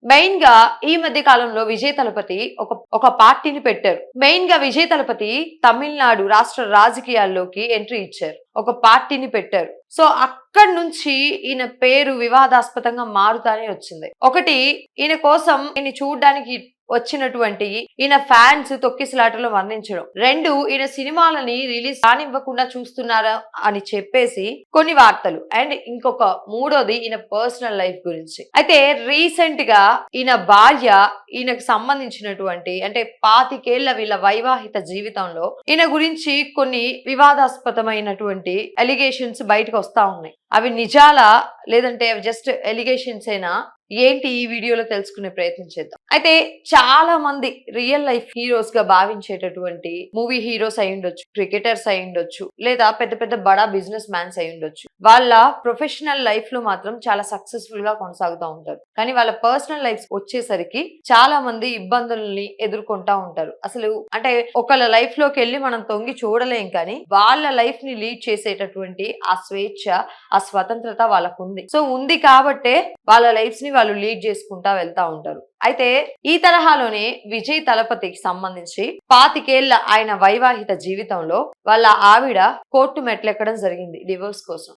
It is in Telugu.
మెయిన్ గా ఈ మధ్య కాలంలో విజయ్ తలపతి ఒక పార్టీని పెట్టారు. మెయిన్ గా విజయ్ తలపతి తమిళనాడు రాష్ట్ర రాజకీయాల్లోకి ఎంట్రీ ఇచ్చారు. ఒక పార్టీని పెట్టారు. సో అక్కడి నుంచి ఈయన పేరు వివాదాస్పదంగా మారుతానే వచ్చింది. ఒకటి, ఈయన కోసం ఈయన చూడడానికి వచ్చినటువంటి ఈయన ఫ్యాన్స్ తొక్కిసలాటలో మరణించడం. రెండు, ఈయన సినిమాలని రిలీజ్ కానివ్వకుండా చూస్తున్నారా అని చెప్పేసి కొన్ని వార్తలు. అండ్ ఇంకొక మూడోది ఈయన పర్సనల్ లైఫ్ గురించి. అయితే రీసెంట్ గా ఈయన భార్య ఈయనకు సంబంధించినటువంటి అంటే 25 ఏళ్ల వీళ్ళ వైవాహిక జీవితంలో ఈయన గురించి కొన్ని వివాదాస్పదమైనటువంటి ఎలిగేషన్స్ బయటకు వస్తా ఉన్నాయి. అవి నిజాలా లేదంటే అవి జస్ట్ ఎలిగేషన్స్ ఏనా ఏంటి ఈ వీడియోలో తెలుసుకునే ప్రయత్నం చేద్దాం. అయితే చాలా మంది రియల్ లైఫ్ హీరోస్ గా భావించేటటువంటి మూవీ హీరోస్ అయి ఉండొచ్చు, క్రికెటర్స్ అయి ఉండొచ్చు, లేదా పెద్ద పెద్ద బడా బిజినెస్ మ్యాన్స్ అయి ఉండొచ్చు. వాళ్ళ ప్రొఫెషనల్ లైఫ్ లో మాత్రం చాలా సక్సెస్ఫుల్ గా కొనసాగుతూ ఉంటారు. కానీ వాళ్ళ పర్సనల్ లైఫ్ వచ్చేసరికి చాలా మంది ఇబ్బందుల్ని ఎదుర్కొంటా ఉంటారు. అసలు అంటే ఒకళ్ళ లైఫ్ లోకి వెళ్ళి మనం తొంగి చూడలేం, కానీ వాళ్ళ లైఫ్ ని లీడ్ చేసేటటువంటి ఆ స్వేచ్ఛ, ఆ స్వతంత్రత వాళ్ళకు ఉంది. సో ఉంది కాబట్టే వాళ్ళ లైఫ్స్ ని వాళ్ళు లీడ్ చేసుకుంటా వెళ్తా ఉంటారు. అయితే ఈ తరహాలోనే విజయ్ తలపతికి సంబంధించి 25 ఏళ్ల ఆయన వైవాహిక జీవితంలో వాళ్ళ ఆవిడ కోర్టు మెట్లెక్కడం జరిగింది డివోర్స్ కోసం.